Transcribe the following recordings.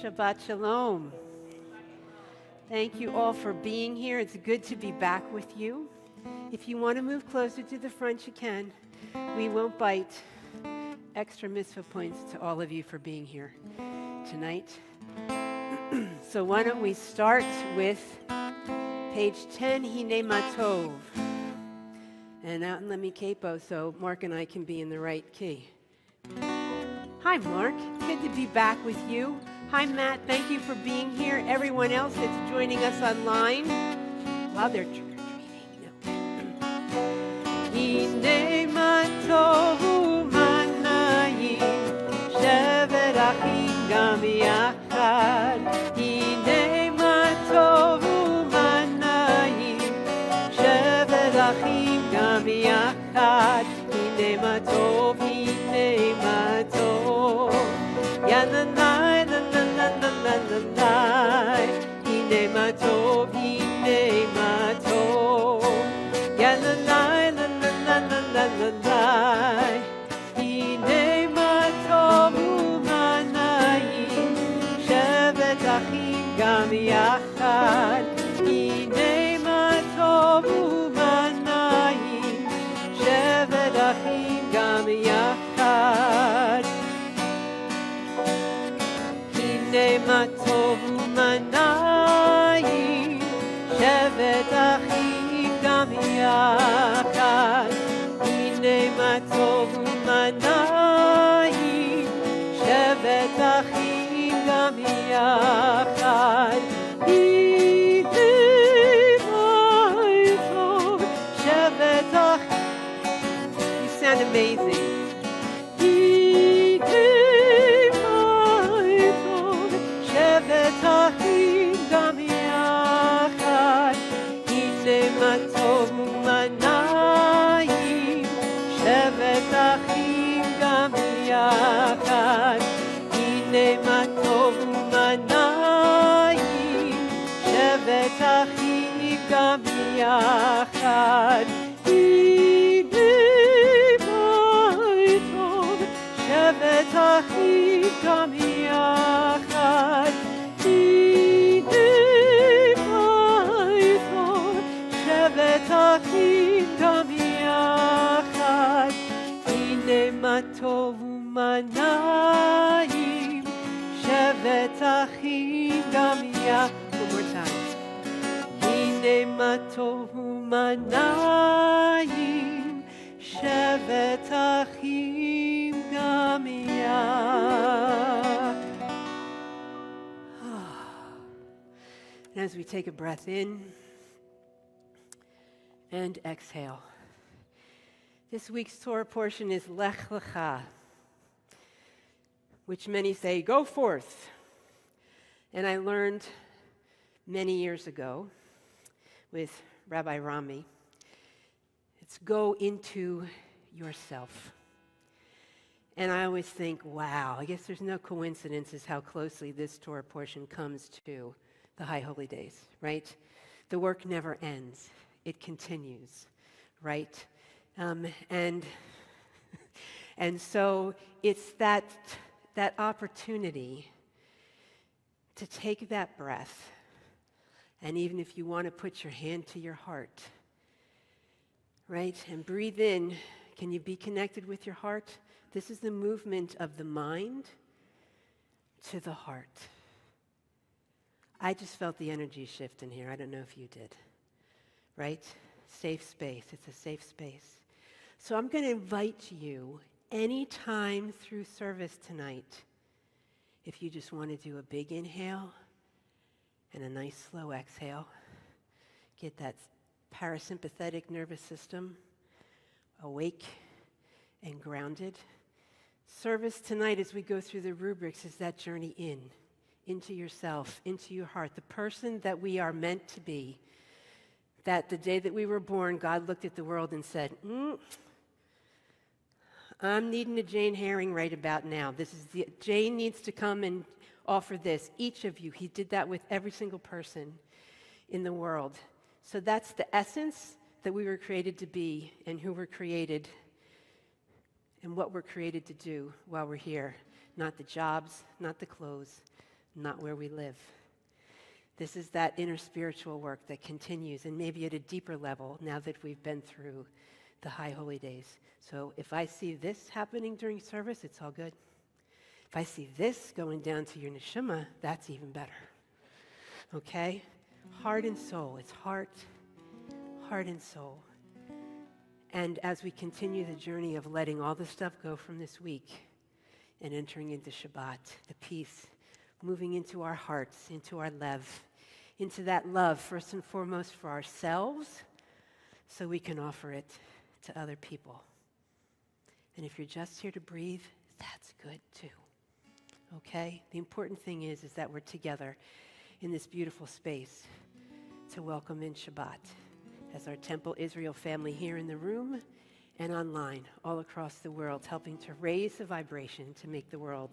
Shabbat Shalom. Thank you all for being here. It's good to be back with you. If you want to move closer to the front, you can. We won't bite. Extra mitzvah points to all of you for being here tonight. So why don't we start with page 10, Hine Matov. And out in Lemmy Capo, so Mark and I can be in the right key. Hi, Mark. It's good to be back with you. Hi, Matt. Thank you for being here. Everyone else that's joining us online while they're trick-or-treating. Hine Matov Manayim Shevet Achim Gam Yachad. Hine Matov Manayim Shevet Achim Gam Yachad. Hine Matov, Hine Matov. Yananai, nananai, Hine Matov, Hine Matov. Yananai, nananai, Hine Matov Umanayim Shevet Achim Gam Yachad. Hine Matov Umanayim Shevet Achim Gam Yachad. Hine Matov Umanayim Shevet Achim Gam Yachad. Hine Matov Umanayim Shevet Achim Gam Yachad. Hine Matov Shevet Achim. You sound amazing. Shevet Achim Gam Yachad. Hine Matov Umanayim Shevet Achim Gam Yachad. Hine Matov Umanayim Shevet Achim Gam Yachad. Hine Matov Shevet Achim Gam Yachad. Shevet Achim Gam Yachad. Hine Matov Umanayim Shevet Achim Gam Yachad. One more time. Hine Matov Umanayim Shevet Achim Gam Yachad. And as we take a breath in and exhale, this week's Torah portion is Lech Lecha, which many say, go forth. And I learned many years ago with Rabbi Rami, it's go into yourself. And I always think, wow, I guess there's no coincidences how closely this Torah portion comes to the High Holy Days, right? The work never ends. It continues, right? And so it's that opportunity to take that breath, and even if you want to put your hand to your heart, right? And breathe in. Can you be connected with your heart? This is the movement of the mind to the heart. I just felt the energy shift in here. I don't know if you did. Right? Safe space. It's a safe space. So I'm going to invite you anytime through service tonight, if you just want to do a big inhale and a nice slow exhale, get that parasympathetic nervous system awake and grounded. Service tonight as we go through the rubrics is that journey into yourself, into your heart, the person that we are meant to be. That the day that we were born, God looked at the world and said, I'm needing a Jane Herring right about now. Jane needs to come and offer this. Each of you, he did that with every single person in the world. So that's the essence that we were created to be and who we're created and what we're created to do while we're here. Not the jobs, not the clothes, not where we live. This is that inner spiritual work that continues, and maybe at a deeper level now that we've been through the high holy days. So if I see this happening during service, it's all good. If I see this going down to your neshama, that's even better. Okay? Heart and soul. It's heart and soul. And as we continue the journey of letting all the stuff go from this week and entering into Shabbat, the peace, moving into our hearts, into our lev, into that love, first and foremost for ourselves, so we can offer it to other people. And if you're just here to breathe, that's good too. Okay? The important thing is that we're together in this beautiful space to welcome in Shabbat as our Temple Israel family here in the room and online all across the world, helping to raise the vibration to make the world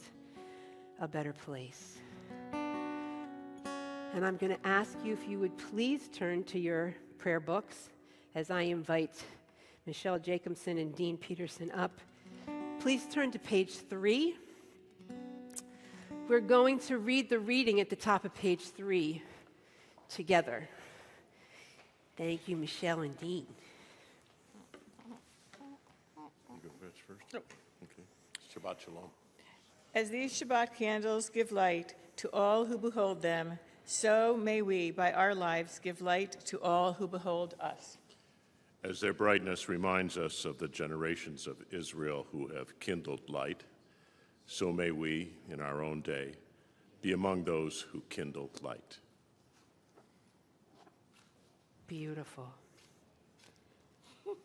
a better place. And I'm going to ask you if you would please turn to your prayer books as I invite Michelle Jacobson and Dean Peterson up. Please turn to page 3. We're going to read the reading at the top of page 3 together. Thank you, Michelle and Dean. You go first? No. Okay. Shabbat shalom. As these Shabbat candles give light to all who behold them, so may we, by our lives, give light to all who behold us. As their brightness reminds us of the generations of Israel who have kindled light, so may we, in our own day, be among those who kindle light. Beautiful. There you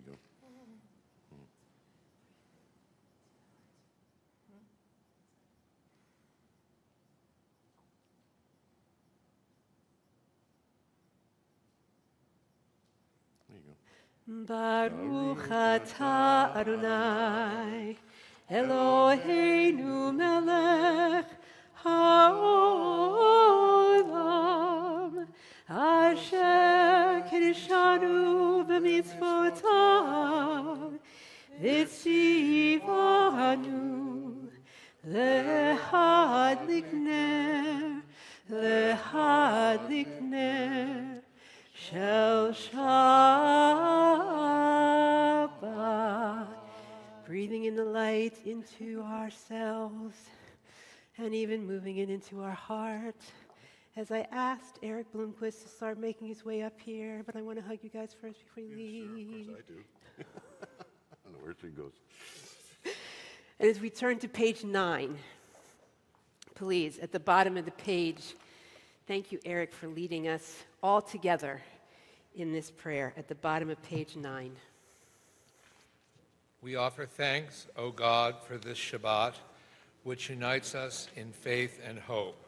go. There you go. Baruch atah Adonai, Eloheinu melech haolam, asher kiddushanu b'mitzvotav, v'tzivanu lehadlik ner shel Shabbat. Breathing in the light into ourselves and even moving it into our heart. As I asked Eric Bloomquist to start making his way up here, but I want to hug you guys first before you leave. Sure, of course I do. I don't know where she goes. And as we turn to page 9, please, at the bottom of the page, thank you, Eric, for leading us all together in this prayer at the bottom of page 9. We offer thanks, O God, for this Shabbat, which unites us in faith and hope,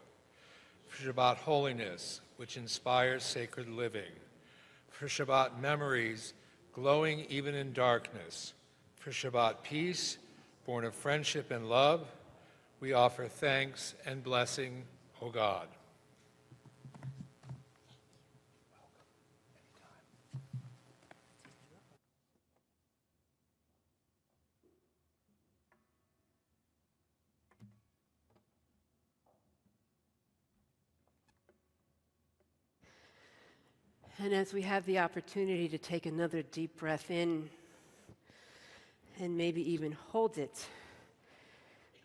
for Shabbat holiness, which inspires sacred living, for Shabbat memories glowing even in darkness, for Shabbat peace, born of friendship and love. We offer thanks and blessing, O God. And as we have the opportunity to take another deep breath in and maybe even hold it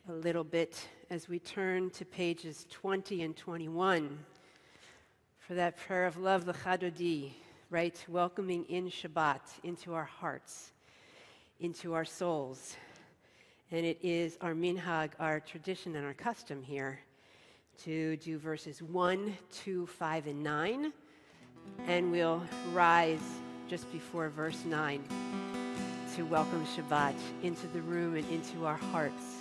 a little bit as we turn to pages 20 and 21 for that prayer of love, the Chadodi, right? Welcoming in Shabbat into our hearts, into our souls. And it is our minhag, our tradition and our custom here to do verses 1, 2, 5, and 9. And we'll rise just before verse 9 to welcome Shabbat into the room and into our hearts.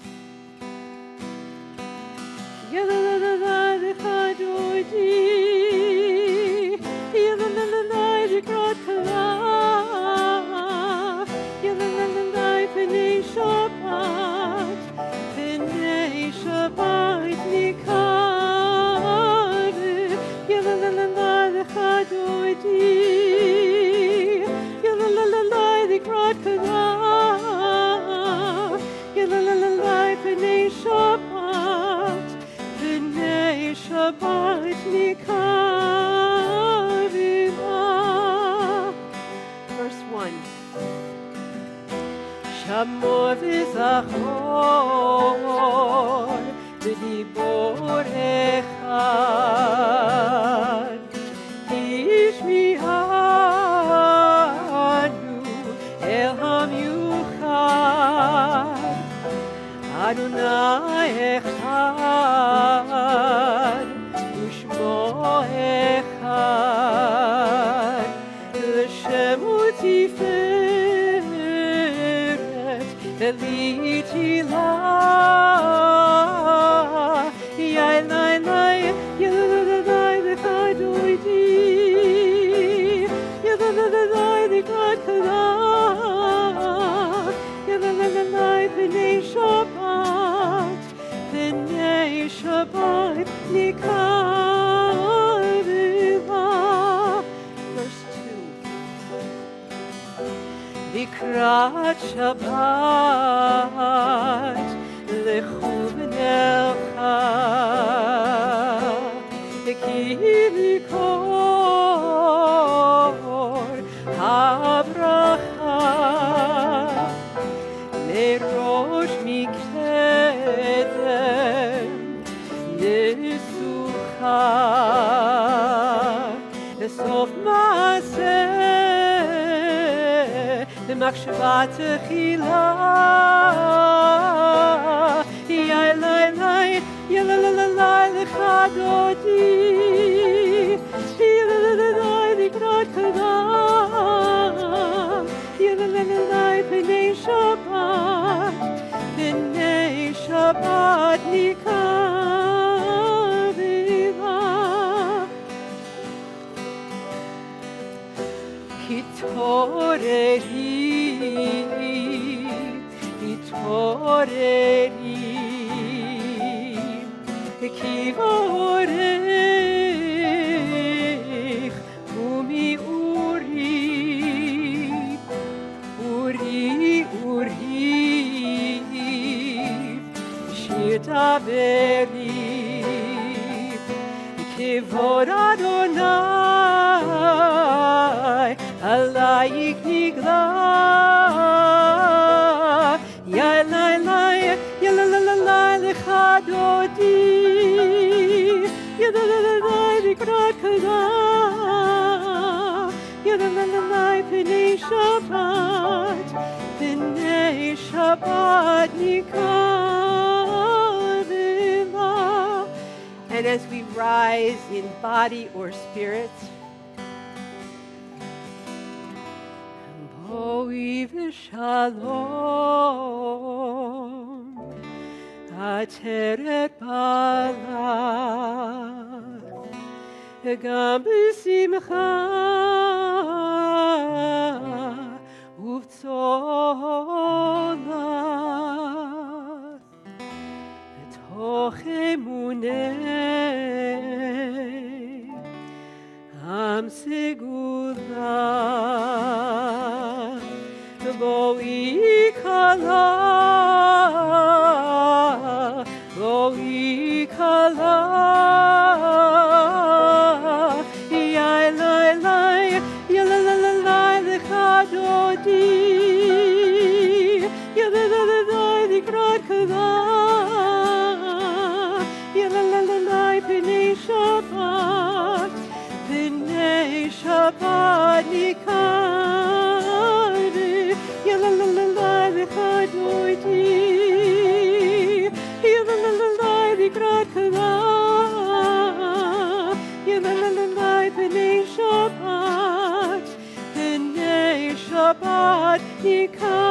Shabbat. שמוע וזכור בדיבור אחד. השמיענו אל המיוחד, אדוני אחד ושמו אחד, לשמו תפארת ולתהילה. יאללה יאללה לך דוידי, יאללה לקראת כלה, יאללה בני שבת, בני שבת נקרבה. Verse 2. לקראת שבת לכו ונלכה, כי מקור הברכה, מראש מקדם נסוכה, לסוף מעשה במחשבה תחילה. יאללה לך דודי, יאללה לקראת כלה, יאללה בני שבת, בני שבת נקרבה. התעוררי, כי אורך ומאורי, אורי שיר דברי, כבוד אדוני עלייך נגלה. יאללה לך דודי, יאללה לקראת כלה, יאללה בני שבת, בני שבת נקרבה. And as we rise in body or spirit, בואי ושלום, עטרת בעלה, גם בשמחה ובצולה, תוך אמוני עם סגולה. בואי כלה, בואי כלה, יאללה לך דודי, יאללה לקראת כלה, יאללה בני שבת, בני שבת נקרבה. יאללה לך דודי, יאללה לקראת כלה, יאללה בני שבת, בני שבת נקרבה.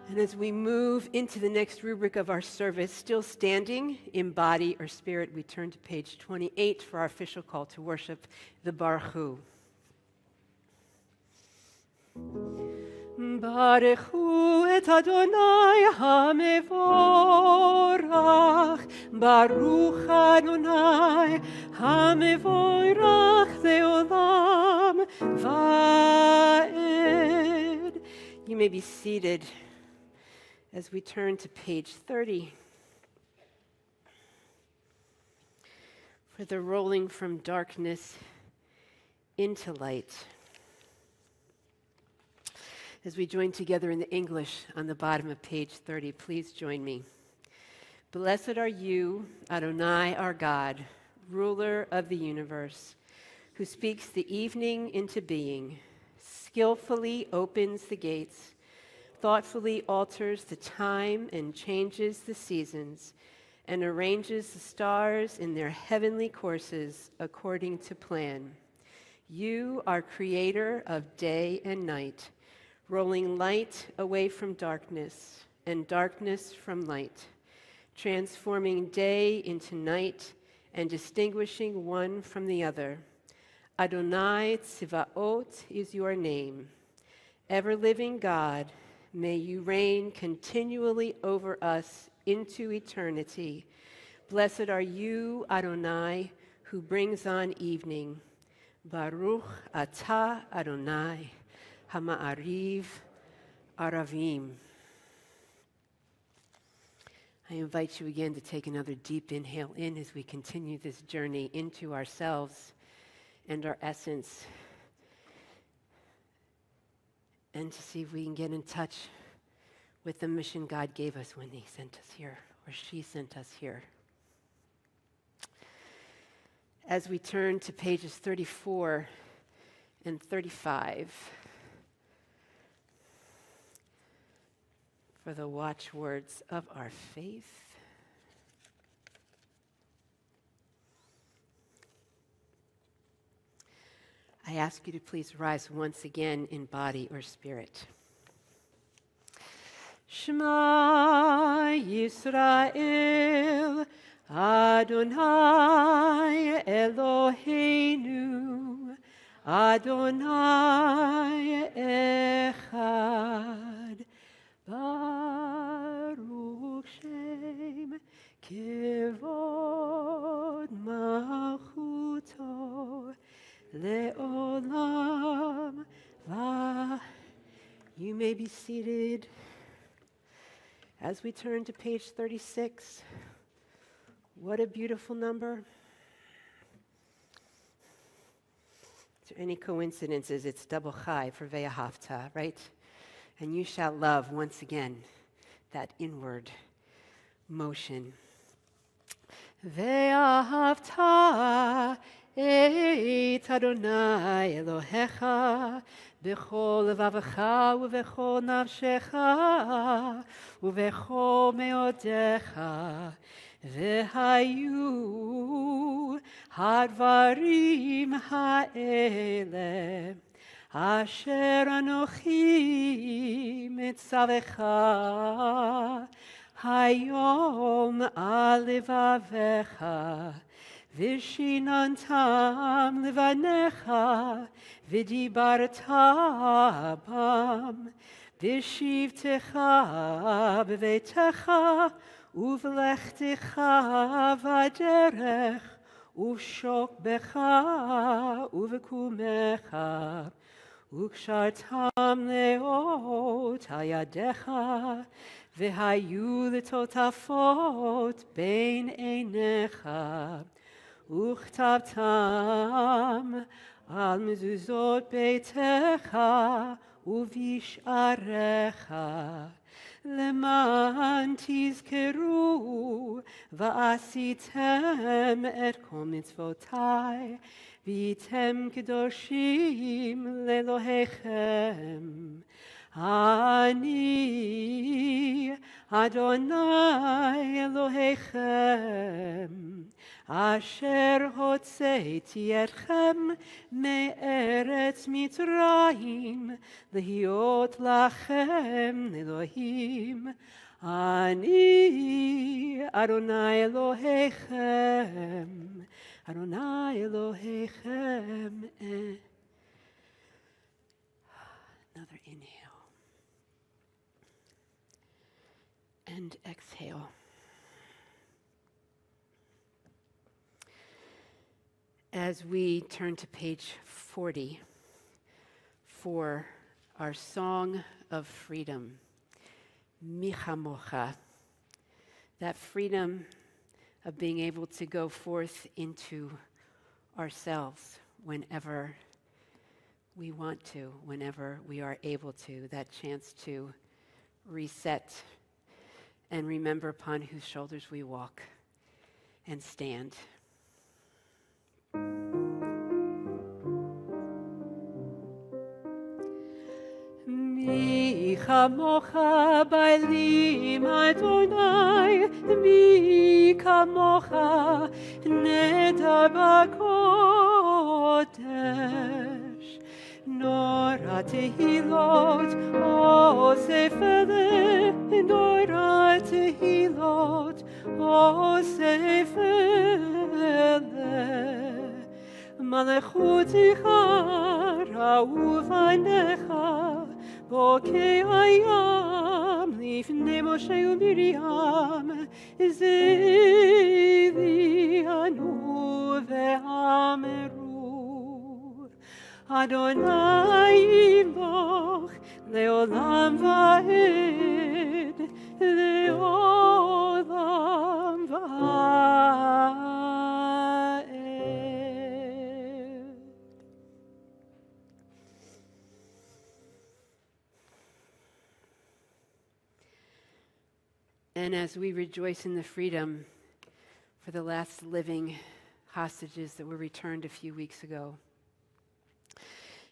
And as we move into the next rubric of our service, still standing in body or spirit, we turn to page 28 for our official call to worship, the Baruch Hu. Baruch Hu et Adonai hamevorach, Baruch Adonai hamevorach leolam va'ed. You may be seated as we turn to page 30 for the rolling from darkness into light. As we join together in the English on the bottom of page 30, please join me. Blessed are you, Adonai, our God, ruler of the universe, who speaks the evening into being, skillfully opens the gates, thoughtfully alters the time and changes the seasons, and arranges the stars in their heavenly courses according to plan. You are creator of day and night, rolling light away from darkness and darkness from light, transforming day into night and distinguishing one from the other. Adonai Tzivaot is your name. Ever-living God, may you reign continually over us into eternity. Blessed are you, Adonai, who brings on evening. Baruch atah Adonai, hama'ariv aravim. I invite you again to take another deep inhale in as we continue this journey into ourselves and our essence, and to see if we can get in touch with the mission God gave us when He sent us here, or she sent us here. As we turn to pages 34 and 35 for the watchwords of our faith. I ask you to please rise once again in body or spirit. Shema Yisrael, Adonai Eloheinu, Adonai Echad, Baruch Shem Kevod Malchuto Le'olam Va. You may be seated. As we turn to page 36, what a beautiful number. Is there any coincidences? It's double chai for Ve'ahavta, right? And you shall love, once again, that inward motion. Ve'ahavta et Adonai Elohecha b'chol levavecha u'v'chol nafshecha u'v'chol meodecha v'hayu hadvarim ha'ele asher anochi mitzavecha hayom al levavecha Vishinantam levanecha, vidibarta bam, vishivtecha bevetecha, uvlechtecha vaderech, ushok becha uvekumecha, ukshartam leot hayadecha, v'hayu letotafot bein einecha. וכתבתם על מזוזות ביתך ובשעריך למען תזכרו ועשיתם את כל מצוותיי והייתם קדושים לאלוהיכם. אני אדוני אלוהיכם אשר הוצאתי אתכם מארץ מצרים להיות לכם אלוהים. אני אדוני אלוהיכם, אדוני אלוהיכם. Another inhale and exhale. As we turn to page 40 for our song of freedom, Michamocha, that freedom of being able to go forth into ourselves whenever we want to, whenever we are able to, that chance to reset and remember upon whose shoulders we walk and stand. Mi chamocha ba'elim Adonai, mi kamocha nedar b'kodesh. Nora tehilot osefele, nora tehilot osefele. Malechutecha ra'uvanecha bokei hayam lifnei Moshe u'Miriam zilianu ve'ameru Adonai yimloch le'olam va'ed le'olam va'ed. And as we rejoice in the freedom for the last living hostages that were returned a few weeks ago,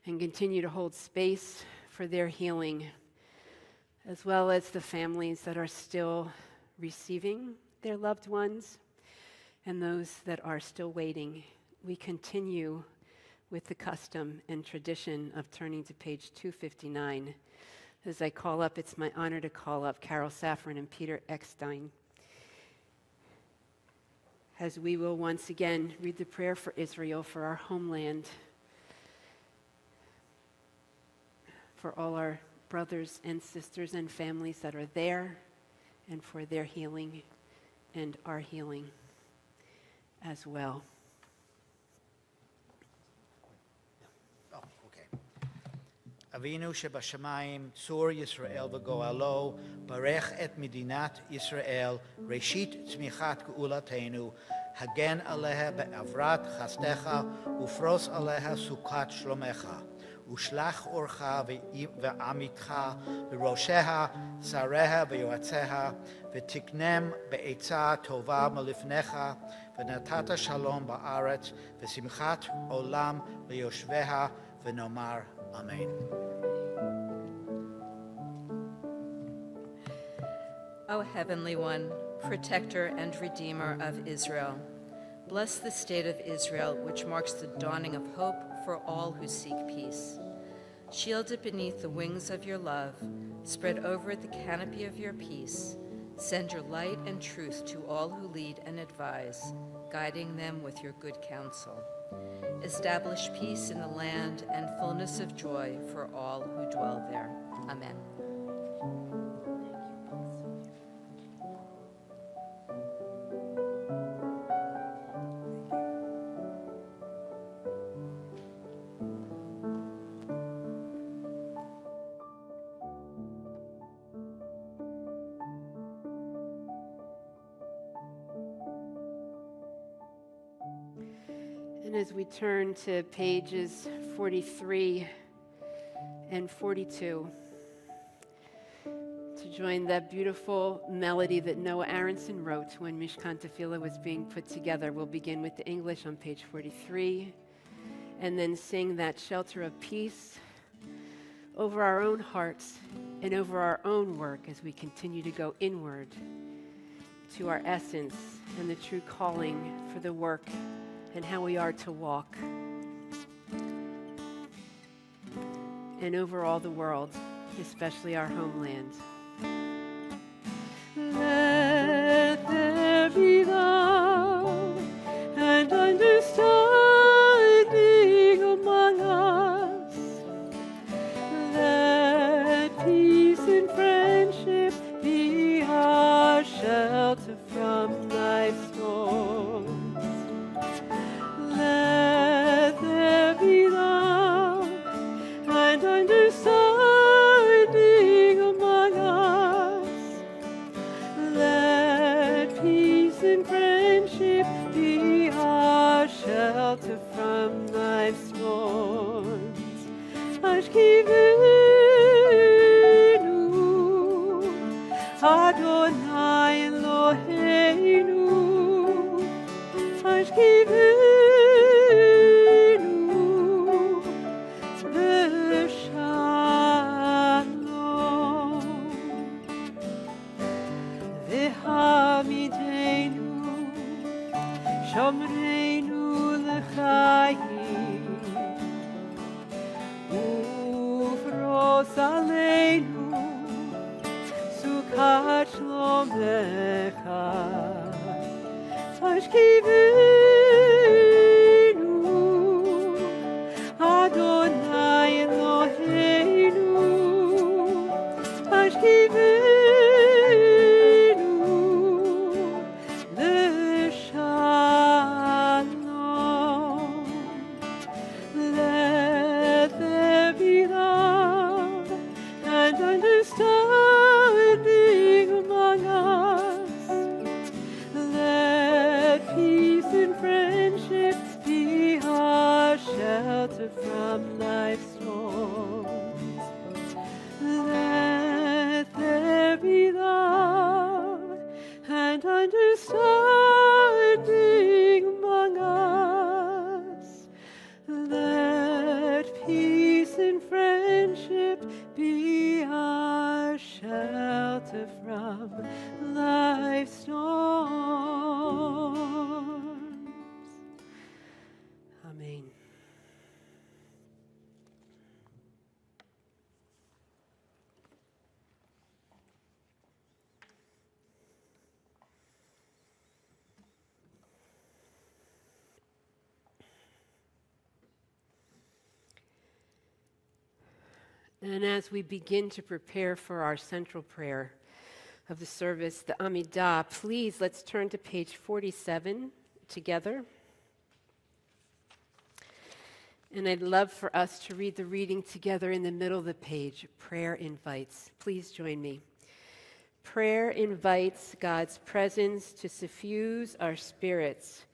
and continue to hold space for their healing, as well as the families that are still receiving their loved ones and those that are still waiting, we continue with the custom and tradition of turning to page 259. As I call up, it's my honor to call up Carol Safran and Peter Eckstein, as we will once again read the prayer for Israel, for our homeland, for all our brothers and sisters and families that are there, and for their healing and our healing as well. Avinu shebashamayim, tzur Yisrael v'goalo, barech et medinat Yisrael, reshit tzmichat geulateinu, hagen aleha be'avrat chasdecha, ufros aleha sukat shlomecha, ushlach orcha ve'amitcha, v'rosheha, sareha ve'yoatzeha, v'tiknem be'etza tova malifnecha, v'natata shalom ba'aretz, v'simchat olam le'yoshveha, v'nomar Amen. O Heavenly One, Protector and Redeemer of Israel, bless the state of Israel, which marks the dawning of hope for all who seek peace. Shield it beneath the wings of your love, spread over it the canopy of your peace. Send your light and truth to all who lead and advise, guiding them with your good counsel. Establish peace in the land and fullness of joy for all who dwell there. Amen. And as we turn to pages 43 and 42, to join that beautiful melody that Noah Aronson wrote when Mishkan Tefillah was being put together, we'll begin with the English on page 43, and then sing that shelter of peace over our own hearts and over our own work as we continue to go inward to our essence and the true calling for the work and how we are to walk, and over all the world, especially our homeland. Let there be love and understanding among us. Let peace and friendship be our shelter from life's storms. Let there be love and understanding among us. Let peace and friendship be our shelter from life's storms. Hashkivenu b'shalom v'hamidenu shomreinu l'chaim ufros aleinu sukat shlom lecha Hashkivenu Adonai Eloheinu Hashkivenu l'shalom. Let there be love and understanding among us. Let peace and friendship be our shelter from life's storms. Let there be love and understanding among us. Let peace and friendship be our shelter from life's storms. Amen. And as we begin to prepare for our central prayer of the service, the Amidah, please let's turn to page 47 together. And I'd love for us to read the reading together in the middle of the page. Prayer invites. Please join me. Prayer invites God's presence to suffuse our spirits,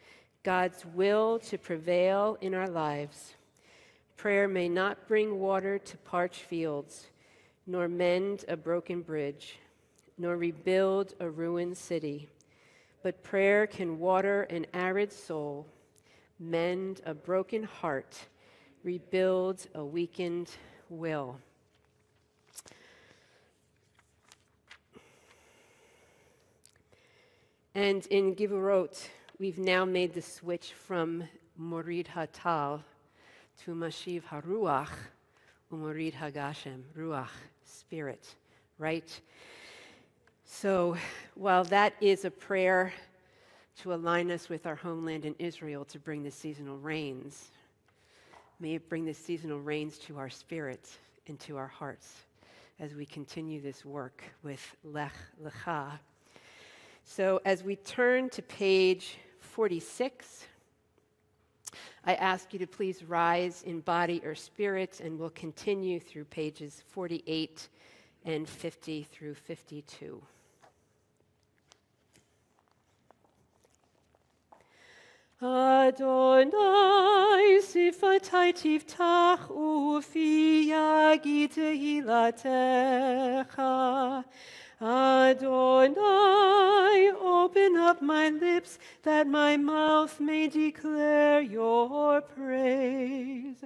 God's will to prevail in our lives. Prayer may not bring water to parched fields, nor mend a broken bridge, nor rebuild a ruined city. But prayer can water an arid soul, mend a broken heart, rebuild a weakened will. And in Givurot, we've now made the switch from Morid Hatal to Mashiv HaRuach, Umorid HaGashem, Ruach, Spirit, right? So while that is a prayer to align us with our homeland in Israel to bring the seasonal rains, may it bring the seasonal rains to our spirits and to our hearts as we continue this work with Lech Lecha. So as we turn to page 46, I ask you to please rise in body or spirit, and we'll continue through pages 48 and 50 through 52. Adonai sifatai tiftach ufi yagid hilatecha. Adonai, open up my lips that my mouth may declare your praise.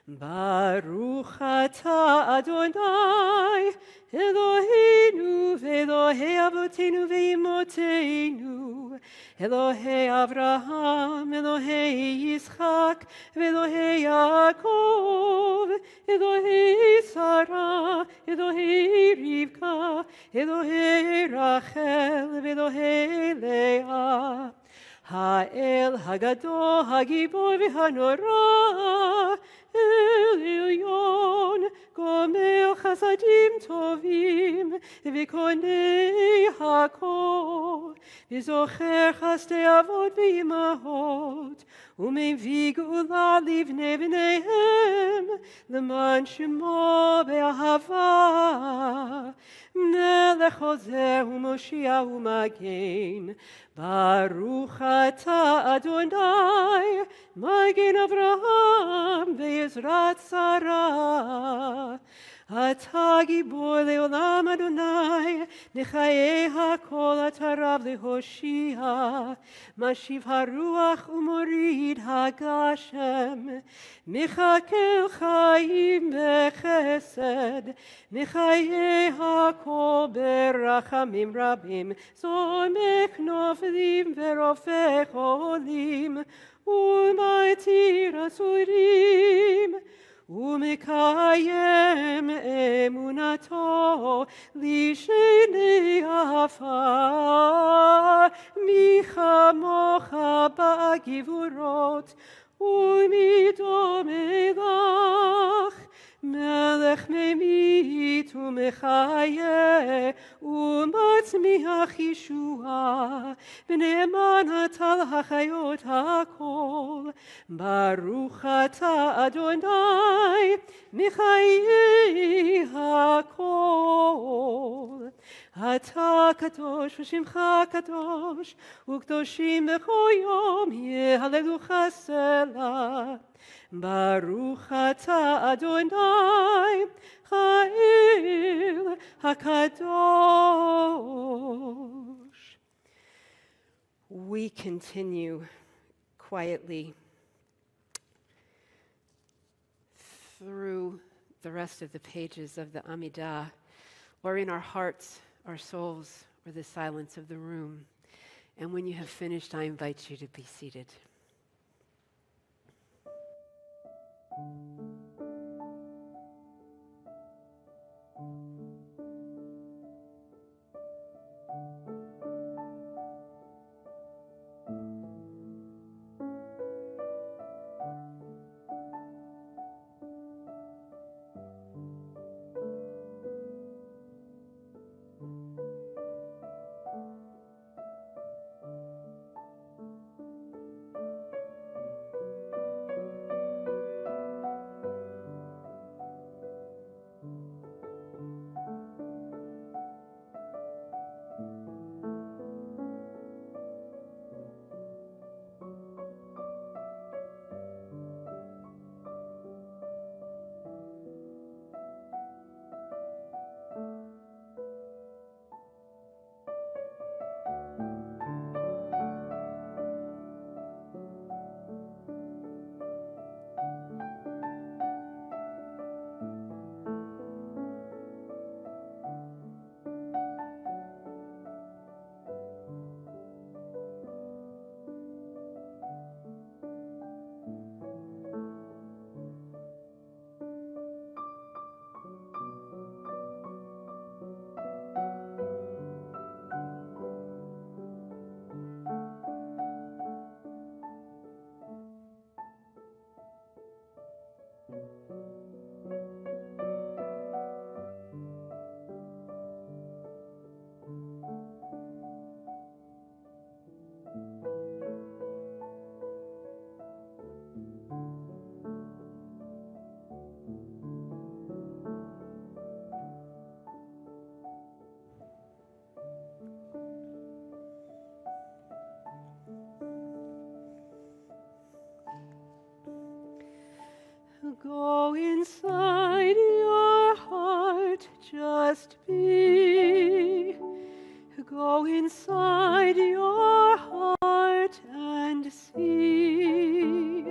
Baruch atah Adonai, Eloheinu ve'Elohei avotenu ve'imotenu, Elohei Avraham, Elohei Yitzchak, ve'Elohei Yaakov, Elohei Sarah, Elohei Rivka, Elohei Rachel, ve'Elohei Leah. Ha'el Hagadol Hagibor v'Hanora El Elyon Gomer Chasadim Tovim v'Konei Hakol v'Zocher Chasdei Avot v'Imahot u'Mevig Ula Livnei B'neihem L'man Shemo Be'ahava Melech Hozer u'Moshiach u'Magen Baruch atah Adonai, Magen Avraham ve'Ezrat Sarah. אתה גיבור לעולם אדוני, נחיי הכל אתה רב להושיע, משיב הרוח ומוריד הגשם, מחכה חיים בחסד, מחיי הכל ברחמים רבים, זורק נופלים ורופא חולים, ומתיר אסורים, ומקיים אמונתו לשני עפר, מי כמוך בגבורות ומדומה לך, מלך ממית ומחיה ומצמיח ישועה, ונאמן אתה לחיות הכל. ברוך אתה אדוני מחיי הכל. אתה קדוש ושמך קדוש, וקדושים בכל יום יהללוך סלה. ברוך אתה אדוני האל הקדוש. We continue quietly through the rest of the pages of the Amidah, or in our hearts, our souls, or the silence of the room. And when you have finished, I invite you to be seated. Go inside your heart, just be. Go inside your heart and see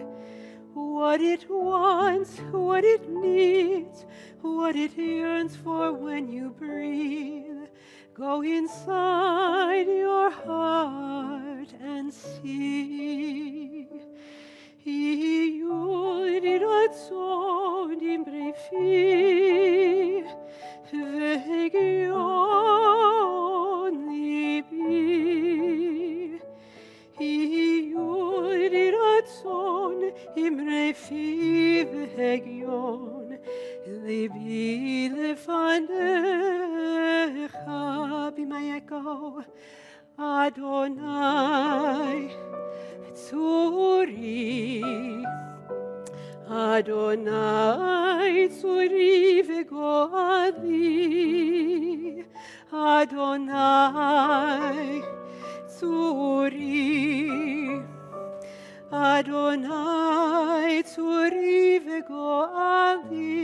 what it wants, what it needs, what it yearns for when you breathe. Go inside your heart and see. Radzon im Brefi, vegion libi. Radzon im Brefi, vegion libi lefanecha. Be my echo, Adonai Tzuri. Adonai Tzuri vegoali, Adonai Tzuri, Adonai Tzuri vegoali.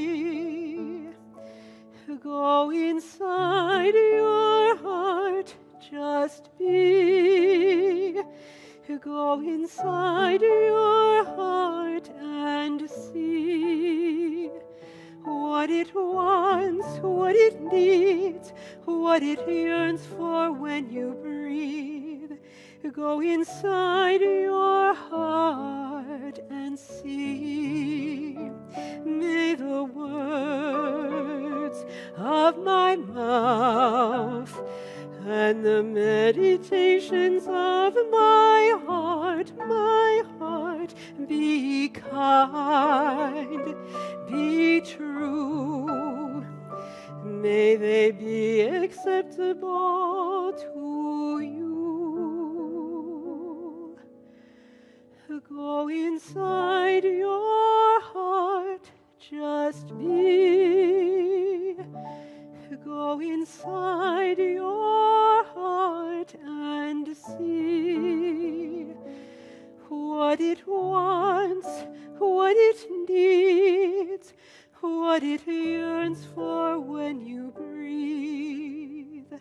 Go inside your heart, just be. Go inside your heart and see what it wants, what it needs, what it yearns for when you breathe. Go inside your heart and see. May the words of my mouth and the meditations of my heart be kind, be true. May they be acceptable to you. Go inside your heart, just be. Go inside your heart and see what it wants, what it needs, what it yearns for when you breathe.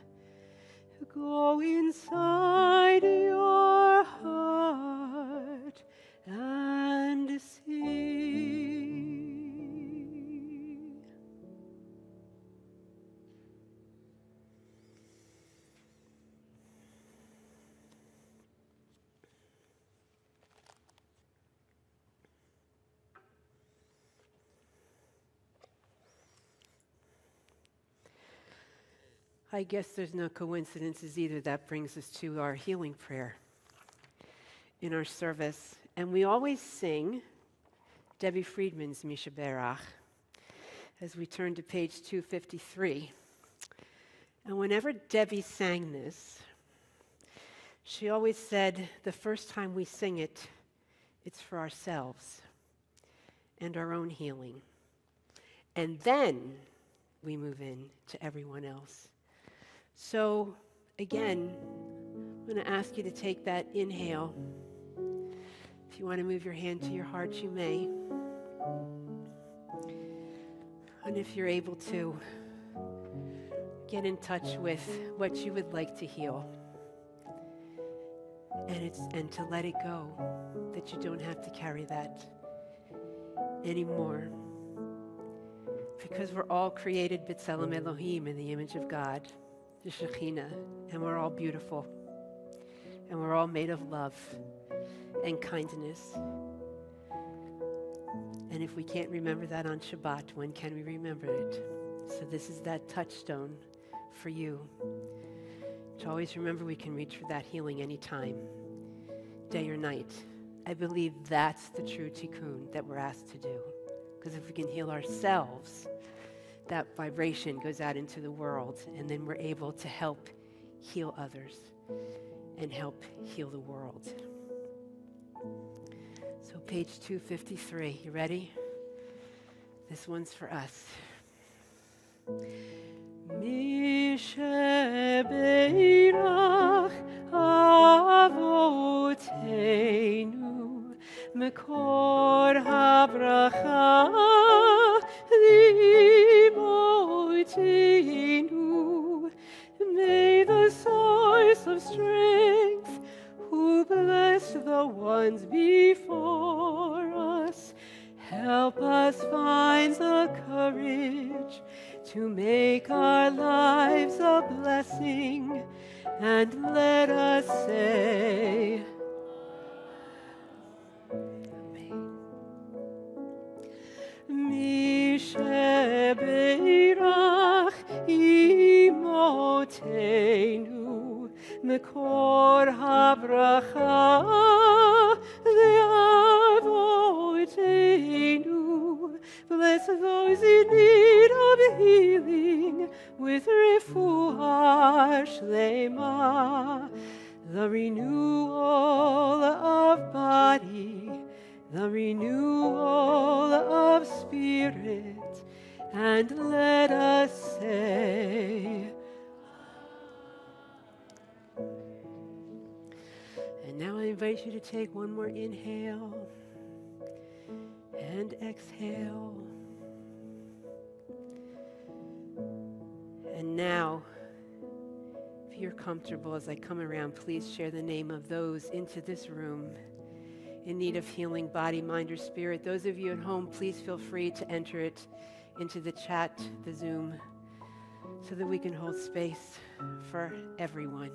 Go inside your heart and see. I guess there's no coincidences either. That brings us to our healing prayer in our service. And we always sing Debbie Friedman's Misha Berach as we turn to page 253. And whenever Debbie sang this, she always said the first time we sing it, it's for ourselves and our own healing. And then we move in to everyone else. So, again, I'm going to ask you to take that inhale. If you want to move your hand to your heart, you may. And if you're able to, get in touch with what you would like to heal. And to let it go, that you don't have to carry that anymore. Because we're all created B'Tselem Elohim, in the image of God, the Shekhinah, and we're all beautiful. And we're all made of love and kindness. And if we can't remember that on Shabbat, when can we remember it? So this is that touchstone for you. To always remember we can reach for that healing anytime, day or night. I believe that's the true tikkun that we're asked to do. Because if we can heal ourselves, that vibration goes out into the world, and then we're able to help heal others and help heal the world. So page 253, you ready? This one's for us. Mishebeirach avotenu mekor habracha limotenu. May the source of strength, who blessed the ones before us, help us find the courage to make our lives a blessing, and let us say, Amen. Mishebeirach imotenu mekor habracha le'avotenu. Bless those in need of healing with refuah shlema, the renewal of body, the renewal of spirit, and let us say, and now I invite you to take one more inhale and exhale. And now, if you're comfortable as I come around, please share the name of those into this room in need of healing, body, mind, or spirit. Those of you at home, please feel free to enter it into the chat, the Zoom, so that we can hold space for everyone.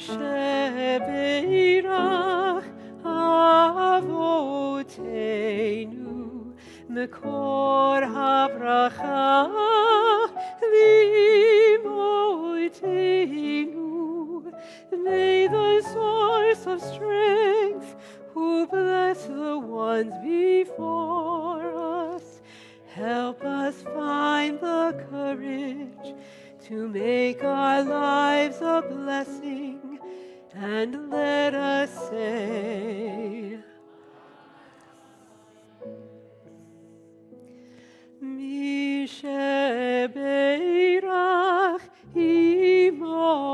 Shebeirach Avotenu Mekor Havracha V'Imotenu. May the source of strength, who bless the ones before us, help us find the courage to make our lives a blessing, and let us say, Mishebeirach Imotenu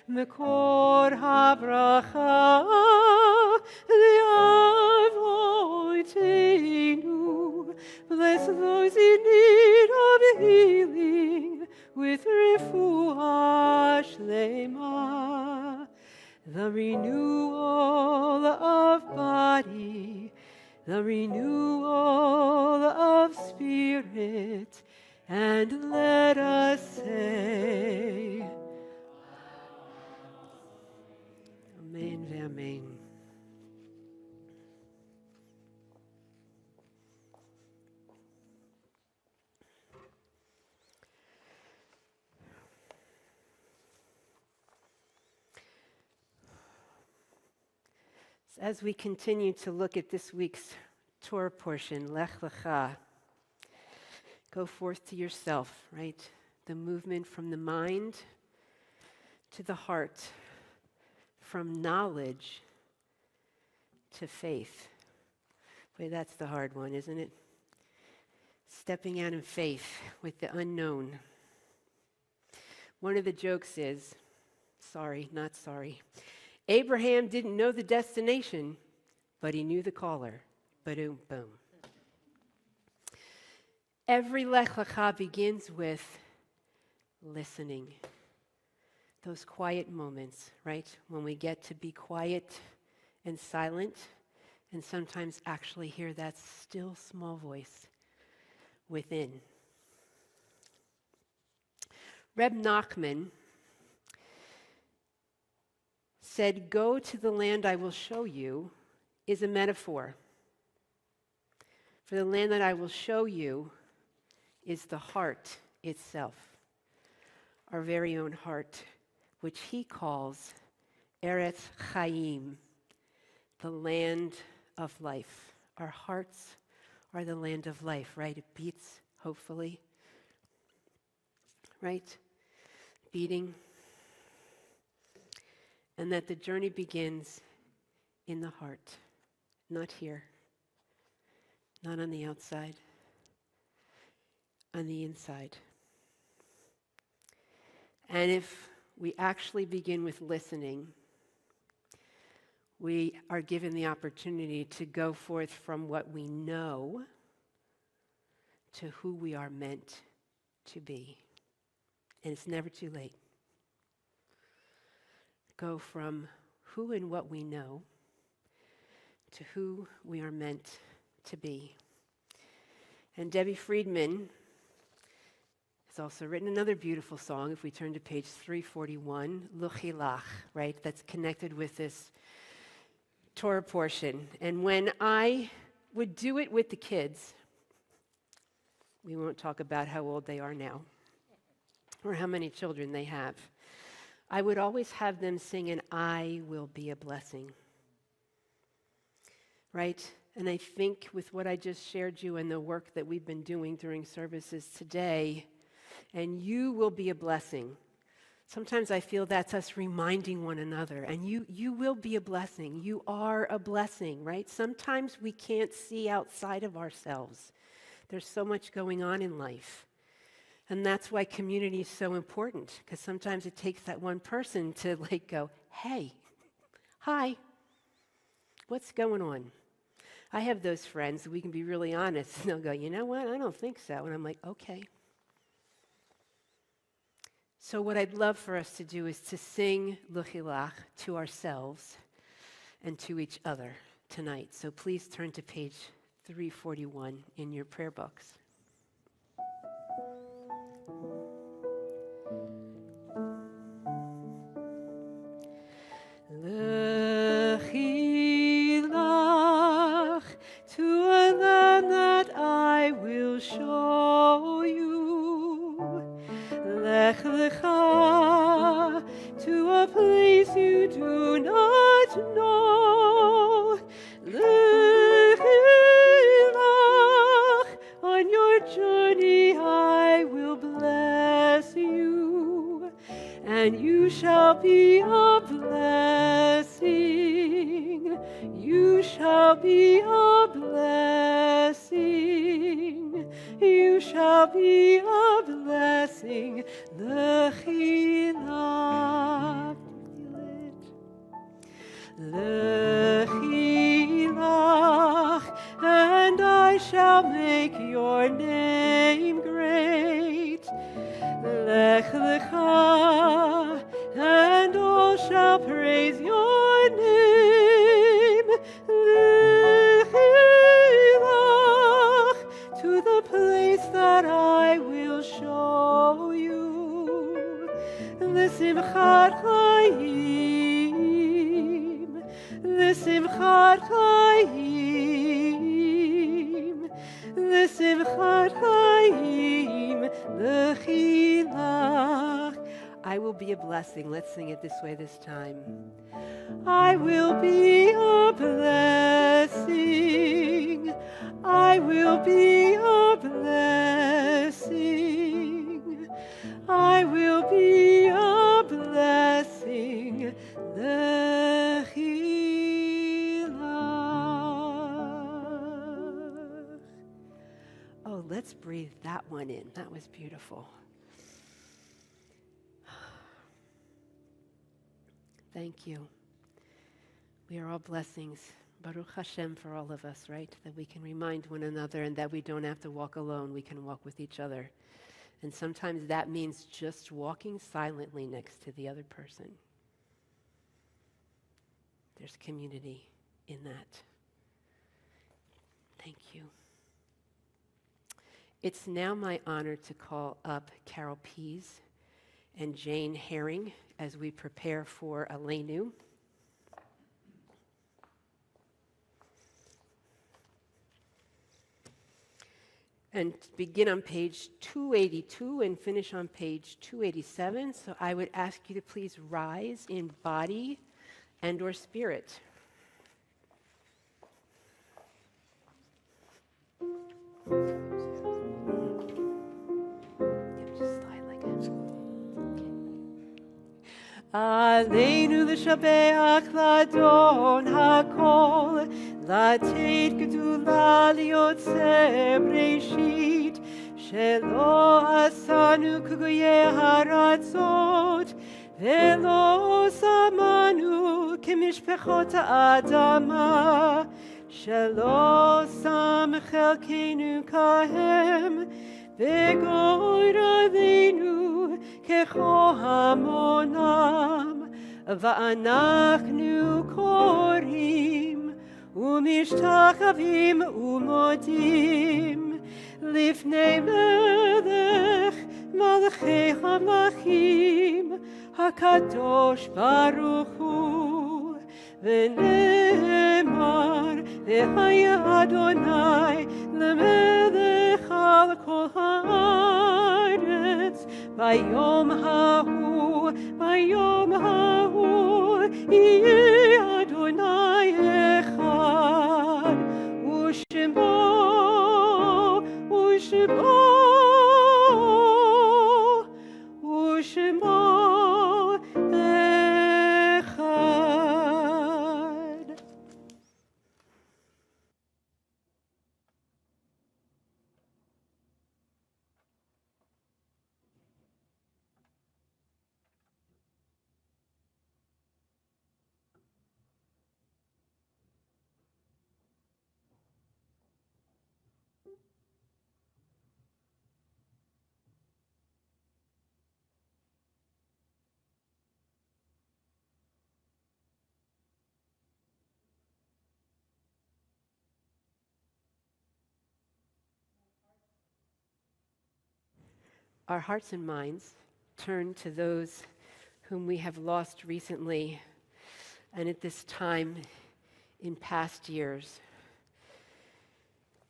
Mekor Havracha Le'avotenu. Bless those in need of healing with refuah shlema, the renewal of body, the renewal of spirit, and let us say, Amen ve'amen. As we continue to look at this week's Torah portion, Lech Lecha, go forth to yourself, right? The movement from the mind to the heart, from knowledge to faith. Boy, that's the hard one, isn't it? Stepping out in faith with the unknown. One of the jokes is, sorry, not sorry, Abraham didn't know the destination, but he knew the caller. Boom, boom. Every Lech Lecha begins with listening. Those quiet moments, right? When we get to be quiet and silent, and sometimes actually hear that still small voice within. Reb Nachman said, "Go to the land I will show you," is a metaphor. For the land that I will show you is the heart itself, our very own heart, which he calls Eretz Chaim, the land of life. Our hearts are the land of life, right? It beats, hopefully, right? Beating. And that the journey begins in the heart, not here, not on the outside. on the inside. And if we actually begin with listening, we are given the opportunity to go forth from what we know to who we are meant to be. And it's never too late. Go from who and what we know to who we are meant to be. And Debbie Friedman has also written another beautiful song, if we turn to page 341, Luchilach, right? That's connected with this Torah portion. And when I would do it with the kids, we won't talk about how old they are now or how many children they have. I would always have them sing an I will be a blessing. Right? And I think with what I just shared you and the work that we've been doing during services today, and you will be a blessing. Sometimes I feel that's us reminding one another, and you will be a blessing. You are a blessing, right? Sometimes we can't see outside of ourselves. There's so much going on in life. And that's why community is so important, because sometimes it takes that one person to go, hey, hi, what's going on? I have those friends, we can be really honest, and they'll go, you know what, I don't think so. And I'm like, okay. So what I'd love for us to do is to sing Luchilach to ourselves and to each other tonight. So please turn to page 341 in your prayer books. Luchilach to a land that I will show you. Lech lecha to a place you do not know. Lechilach, on your journey I will bless you, and you shall be a blessing. You shall be a blessing. You shall be a blessing. Lechilach. Lechilach, and I shall make your name great. Lech lecha, and all shall praise your name. Lechilach, to the place that I will show you. L'simchat chayim, l'simchat chayim, l'simchat chayim, l'chilach. I will be a blessing. Let's sing it this way this time. I will be a blessing. I will be a blessing. I will be a blessing. Lechilach. Oh, let's breathe that one in. That was beautiful. Thank you. We are all blessings. Baruch Hashem for all of us, right? That we can remind one another and that we don't have to walk alone. We can walk with each other. And sometimes that means just walking silently next to the other person. There's community in that. Thank you. It's now my honor to call up Carol Pease and Jane Herring as we prepare for Aleinu. And begin on page 282 and finish on page 287. So I would ask you to please rise in body and or spirit. Aleinu l'shabeach l'adon hakol, לתת גדולה ליוצא בראשית, שלא עשנו כגויי הארצות, ולא שמנו כמשפחות האדמה, שלא שם חלקנו כהם, וגוי רבינו ככל המונם, ואנחנו קוראים ומשתחווים ומודים לפני מלך מלכי המלכים הקדוש ברוך הוא, ונאמר והיה אדוני למלך על כל הארץ ביום ההוא יהיה אדוני אחד ושמו אחד. Our hearts and minds turn to those whom we have lost recently and at this time in past years.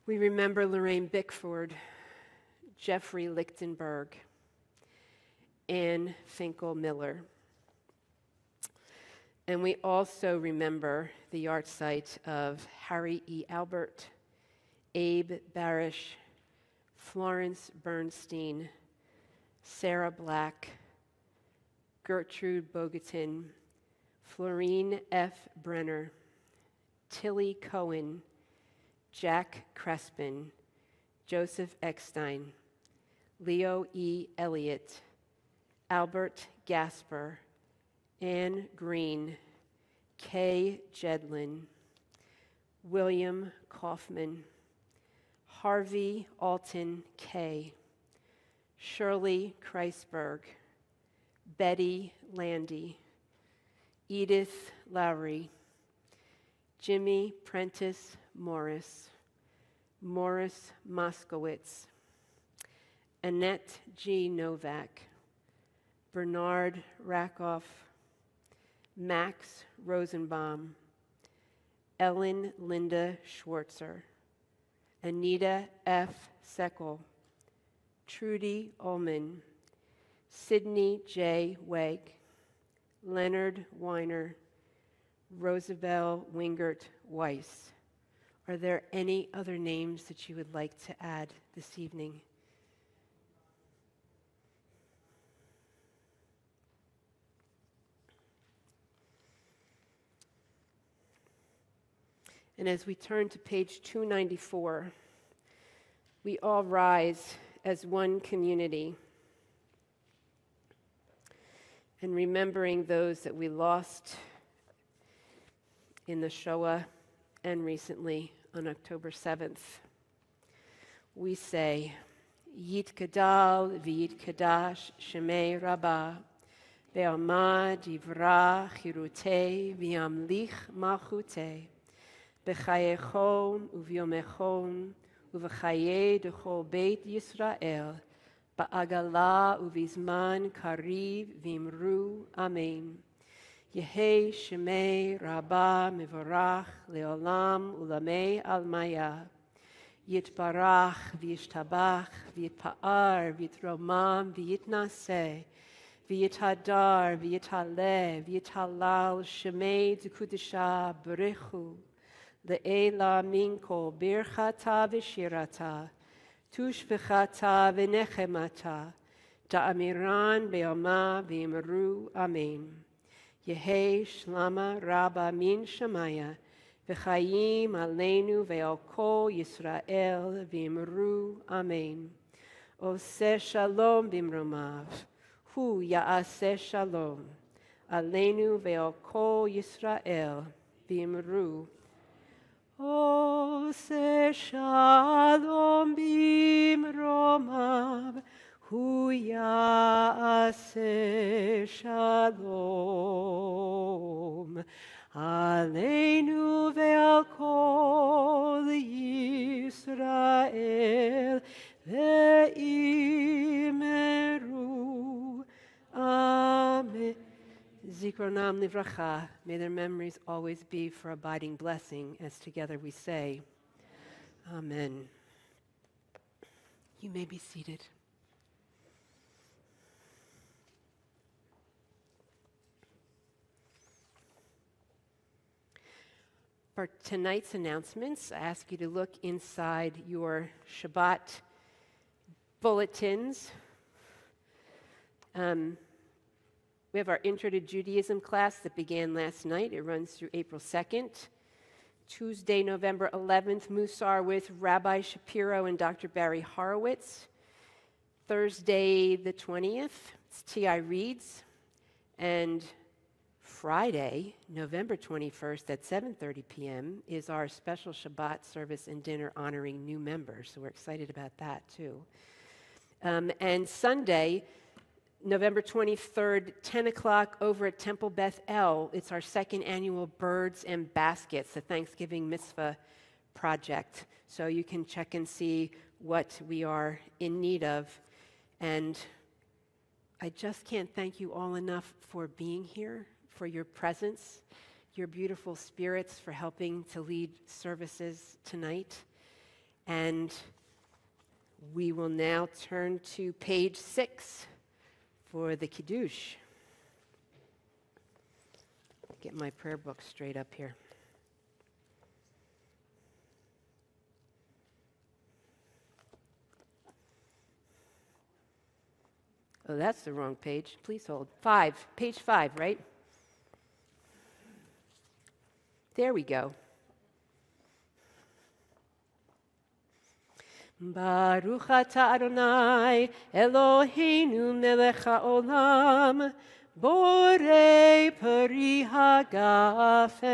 We remember Lorraine Bickford, Jeffrey Lichtenberg, Anne Finkel Miller. And we also remember the yahrzeit of Harry E. Albert, Abe Barish, Florence Bernstein, Sarah Black, Gertrude Bogatin, Florine F. Brenner, Tilly Cohen, Jack Crespin, Joseph Eckstein, Leo E. Elliott, Albert Gasper, Anne Green, Kay Jedlin, William Kaufman, Harvey Alton Kay, Shirley Kreisberg, Betty Landy, Edith Lowry, Jimmy Prentice Morris, Morris Moskowitz, Annette G. Novak, Bernard Rakoff, Max Rosenbaum, Ellen Linda Schwartzer, Anita F. Seckel, Trudy Ullman, Sidney J. Wegg, Leonard Weiner, Rosabelle Wingert Weiss. Are there any other names that you would like to add this evening? And as we turn to page 294, we all rise as one community, and remembering those that we lost in the Shoah and recently on October 7th, we say, Yitkadal v'yitkadash shemei Rabbah, ve'amad yivra chirutei v'yamlich malchutei, b'chayechon uvyomechon, ובחיי דכל בית ישראל, בעגלה ובזמן קריב ואמרו אמן. יהי שמי רבה מבורך לעולם ולמי עלמיה. יתברך וישתבח ויתפאר ויתרומם ויתנשא ויתהדר ויתעלה ויתהלל שמי דקודשה ברכו. לעילה מן כל ברכתה ושירתה, תושבחתה ונחמתה, דאמירן ביומה ואמרו אמן. יהי שלמה רבה מן שמיה, וחיים עלינו ועל כל ישראל ואמרו אמן. Oseh shalom bimromav. Hu ya'aseh shalom. Aleinu ve'al kol Yisrael bimru. Oseh shalom bimromav. Hu ya'aseh shalom. Aleinu ve'al kol Yisrael ve'imeru. Amen. Zikronam livracha. May their memories always be for abiding blessing, as together we say, Amen. You may be seated. For tonight's announcements, I ask you to look inside your Shabbat bulletins. We have our Intro to Judaism class that began last night. It runs through April 2nd. Tuesday, November 11th, Musar with Rabbi Shapiro and Dr. Barry Horowitz. Thursday, the 20th, it's T.I. Reads. And Friday, November 21st at 7:30 p.m. is our special Shabbat service and dinner honoring new members. So we're excited about that too. And Sunday, November 23rd, 10 o'clock over at Temple Beth El. It's our second annual Birds and Baskets, a Thanksgiving mitzvah project. So you can check and see what we are in need of. And I just can't thank you all enough for being here, for your presence, your beautiful spirits, for helping to lead services tonight. And we will now turn to page 6 for the Kiddush. Get my prayer book straight up here. Oh, that's the wrong page. Please hold. 5, page 5, right? There we go. Baruch atah Adonai Eloheinu melech haolam borei peri hagafen.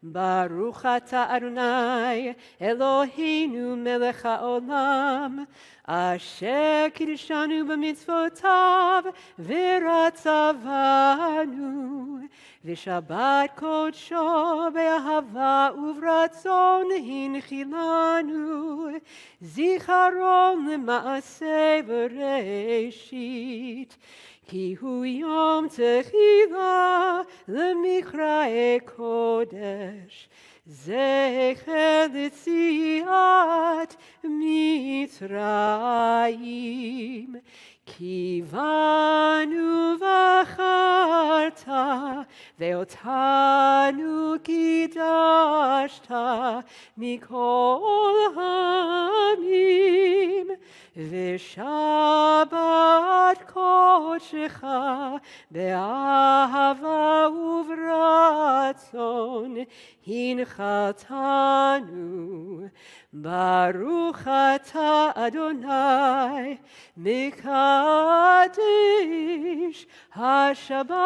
Baruch atah Adonai Eloheinu melech haolam asher kiddushanu b'mitzvotav v'ratzavanu v'shabbat kodsho be'ahava uvratzon hinchilanu zicharon l'maaseh v'reshit ki hu yom techila l'mikrae kodesh zecher l'tziat Mitzrayim ki vanu v'acharta ve'otanu kidashta mikol hamim v'shabbat kodshecha be'ahava uvratzon hinchatanu Baruch atah Adonai Mekadesh HaShabbat.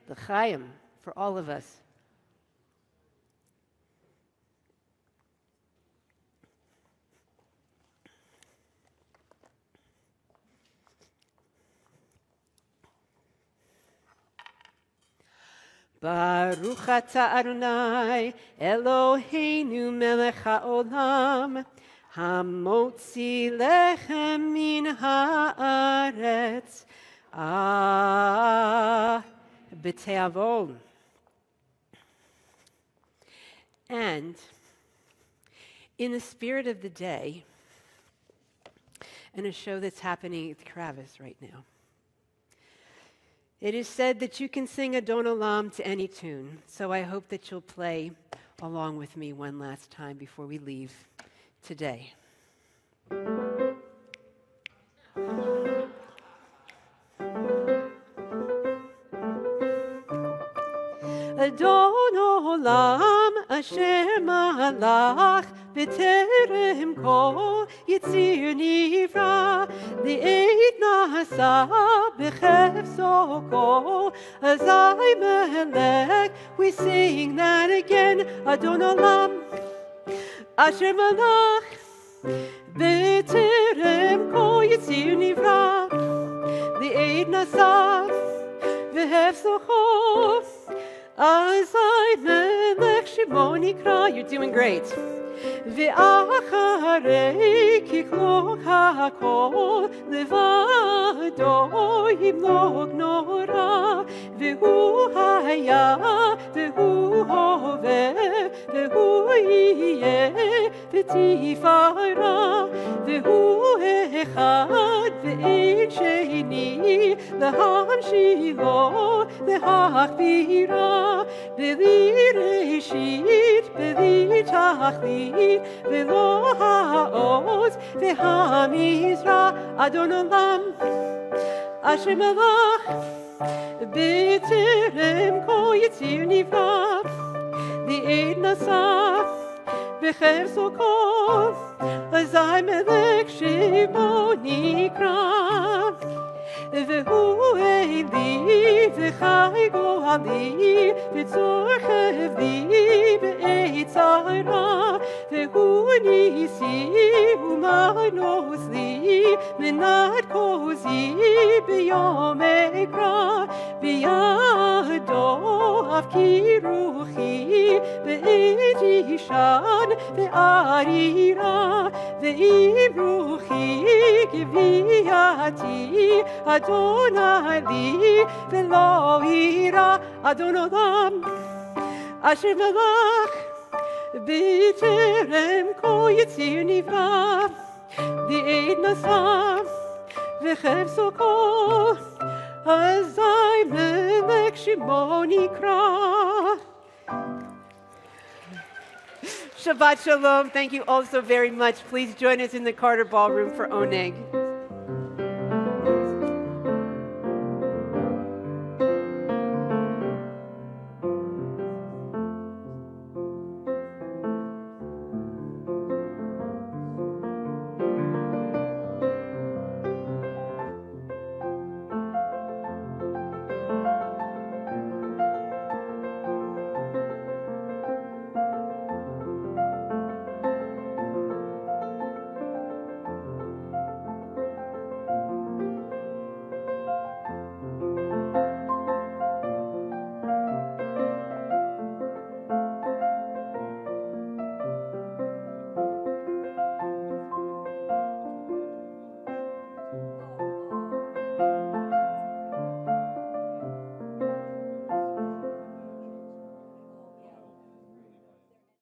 L'chaim for all of us. Baruch atah Adonai Eloheinu melech haolam hamotzi lechem min haaretz b'teavon. And in the spirit of the day, and a show that's happening at the Kravis right now, it is said that you can sing Adon Olam to any tune, so I hope that you'll play along with me one last time before we leave today. Adon Olam, אשר מלך בטרם כל יציר נברא, לעת נעשה בחפצו כל, אזי מלך. We sing that again. Adon Olam, אשר מלך בטרם כל יציר נברא, לעת נעשה בחפצו כל, אזי מלך שמו נקרא. You're doing great. ואחרי ככלות הכל לבדו ימלוך נורא, והוא היה והוא הווה והוא יהיה בתפארה, והוא אחד ואין שני, להמשילו להכבירה, בלי ראשית בלי תכלית ולא העוז והמזרע. אדון עולם אשר מלך בטרם כל יציר נברא, לעת נעשה בחפצו כל, אזי מלך שמו נקרא. והוא אלי וחי גואלי וצורכב לי בעת צרה, והוא ניסי ומנוס לי מנת כוזי ביום אקרא, בידו אף רוחי בעת ישן וערירה, ואם רוחי גוויעתי אדוני לי ולא יירא. אדון עולם אשר מלך בטרם כל יציר נברא, לעת נעשה בחפצו כל, אזי מלך שמו נקרא. Shabbat Shalom. Thank you all so very much. Please join us in the Carter Ballroom for Oneg.